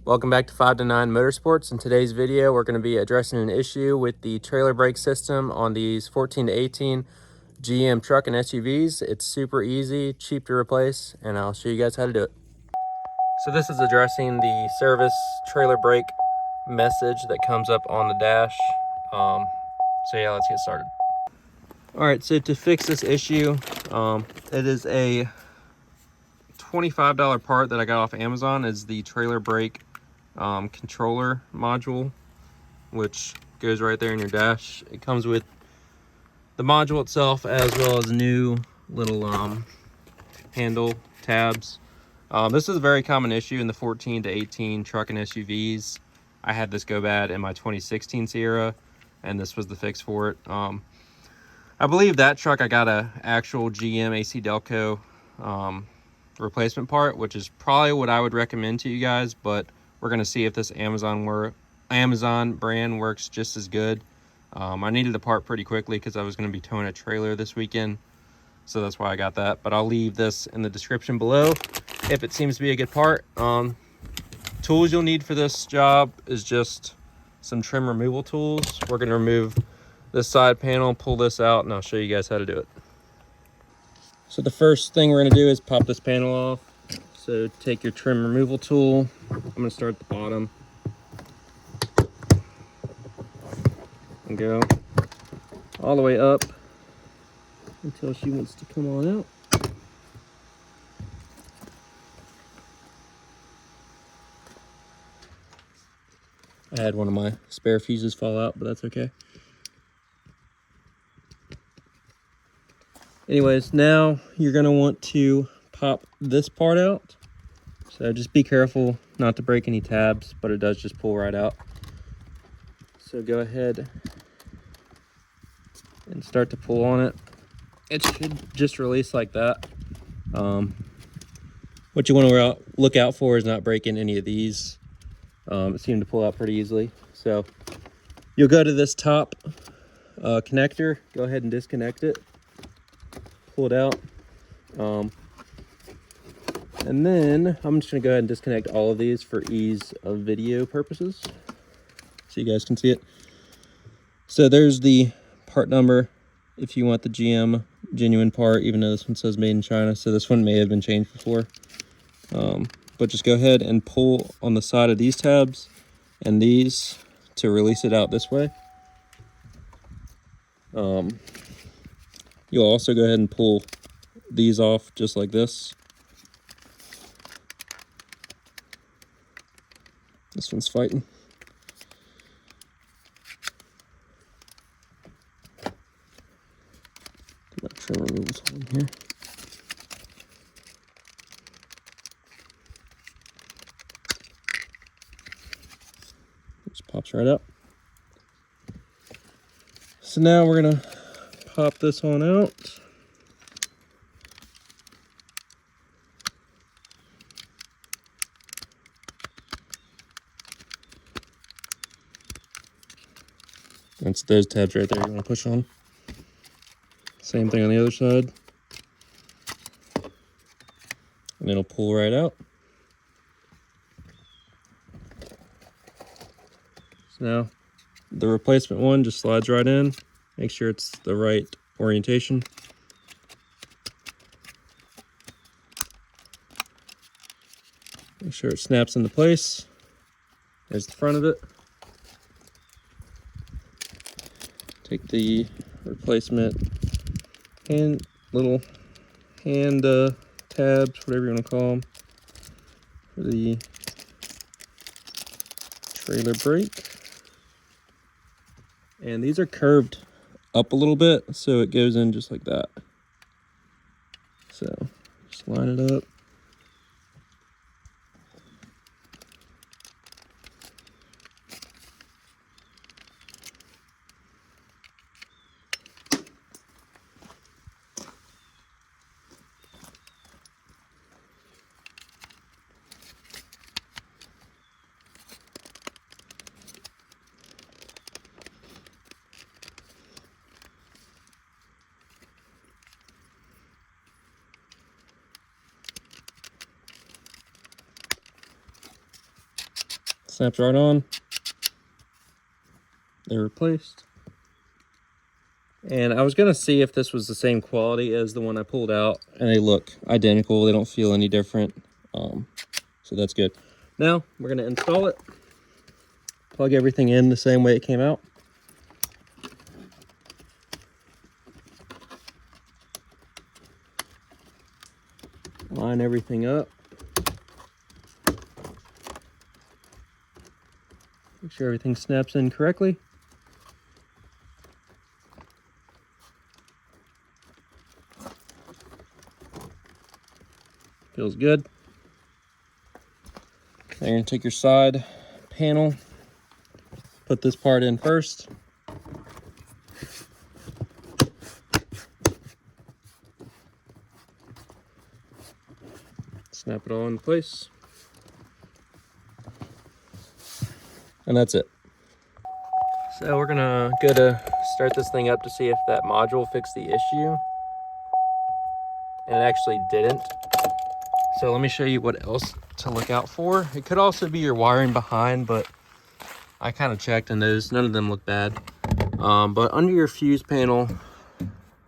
Welcome back to 5 to 9 Motorsports. In today's video, we're going to be addressing an issue with the trailer brake system on these 14 to 18 GM truck and SUVs. It's super easy, cheap to replace, and I'll show you guys how to do it. So this is addressing the service trailer brake message that comes up on the dash. So yeah, let's get started. All right, so to fix this issue, it is a $25 part that I got off Amazon. Is the trailer brake controller module, which goes right there in your dash. It comes with the module itself as well as new little handle tabs. This is a very common issue in the 14 to 18 truck and SUVs. I had this go bad in my 2016 Sierra, and this was the fix for it. I believe that truck I got a actual GM AC Delco replacement part, which is probably what I would recommend to you guys, but we're going to see if this Amazon brand works just as good. I needed the part pretty quickly because I was going to be towing a trailer this weekend, so that's why I got that. But I'll leave this in the description below if it seems to be a good part. Tools you'll need for this job is just some trim removal tools. We're going to remove this side panel, pull this out, and I'll show you guys how to do it. So the first thing we're going to do is pop this panel off. So take your trim removal tool. I'm going to start at the bottom and go all the way up until she wants to come on out. I had one of my spare fuses fall out, but that's okay. Anyways, now you're going to want to pop this part out. So just be careful not to break any tabs, but it does just pull right out. So go ahead and start to pull on it. It should just release like that. What you want to look out for is not breaking any of these. It seemed to pull out pretty easily. So you'll go to this top connector, go ahead and disconnect it, pull it out. And then I'm just going to go ahead and disconnect all of these for ease of video purposes, so you guys can see it. So there's the part number if you want the GM genuine part, even though this one says made in China. So this one may have been changed before. But just go ahead and pull on the side of these tabs and these to release it out this way. You'll also go ahead and pull these off just like this. This one's fighting. Get my trim removal tool in here. Just pops right up. So now we're gonna pop this one out. That's those tabs right there you want to push on. Same thing on the other side. And it'll pull right out. So now the replacement one just slides right in. Make sure it's the right orientation. Make sure it snaps into place. There's the front of it. Take the replacement little hand tabs, whatever you want to call them, for the trailer brake. And these are curved up a little bit, so it goes in just like that. So just line it up. Snaps right on. They're replaced. And I was gonna see if this was the same quality as the one I pulled out, and they look identical. They don't feel any different. So that's good. Now we're gonna install it. Plug everything in the same way it came out. Line everything up. Make sure everything snaps in correctly. Feels good. Now you're gonna take your side panel, put this part in first. Snap it all in place. And that's it. So we're gonna go to start this thing up to see if that module fixed the issue. And it actually didn't. So let me show you what else to look out for. It could also be your wiring behind, but I kind of checked and none of them look bad. But under your fuse panel,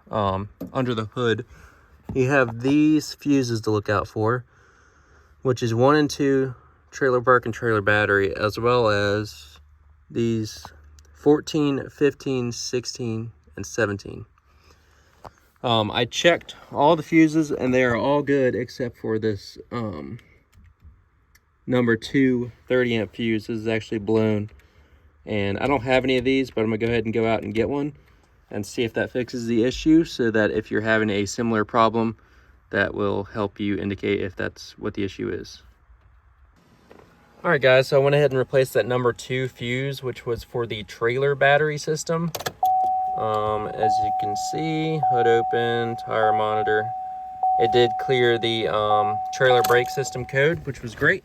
under the hood, you have these fuses to look out for, which is 1 and 2 trailer park and trailer battery, as well as these 14, 15, 16, and 17. I checked all the fuses and they are all good except for this number 2 30-amp fuse. This is actually blown, and I don't have any of these, but I'm gonna go ahead and go out and get one and see if that fixes the issue, so that if you're having a similar problem, that will help you indicate if that's what the issue is. All right guys, so I went ahead and replaced that number 2 fuse, which was for the trailer battery system. As you can see, hood open, tire monitor. It did clear the trailer brake system code, which was great.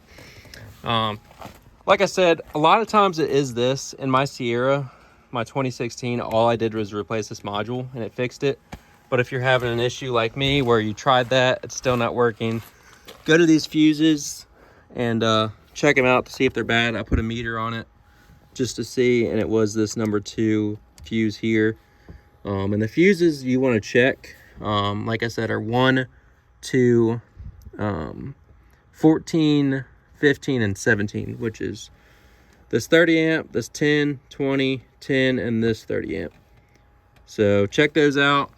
Like I said, a lot of times it is this. In my Sierra, my 2016, all I did was replace this module and it fixed it. But if you're having an issue like me where you tried that, it's still not working, go to these fuses and check them out to see if they're bad. I put a meter on it just to see, and it was this number 2 fuse here. And the fuses you want to check, like I said, are 1, 2, 14, 15, and 17, which is this 30 amp, this 10, 20, 10, and this 30 amp. So check those out.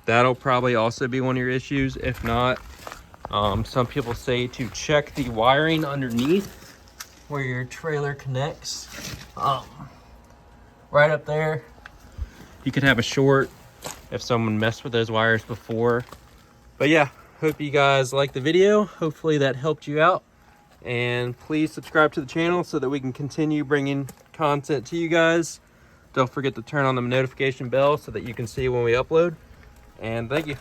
That'll probably also be one of your issues. If not, some people say to check the wiring underneath where your trailer connects. Right up there, you could have a short if someone messed with those wires before. But yeah, hope you guys liked the video. Hopefully that helped you out. And please subscribe to the channel so that we can continue bringing content to you guys. Don't forget to turn on the notification bell so that you can see when we upload. And thank you.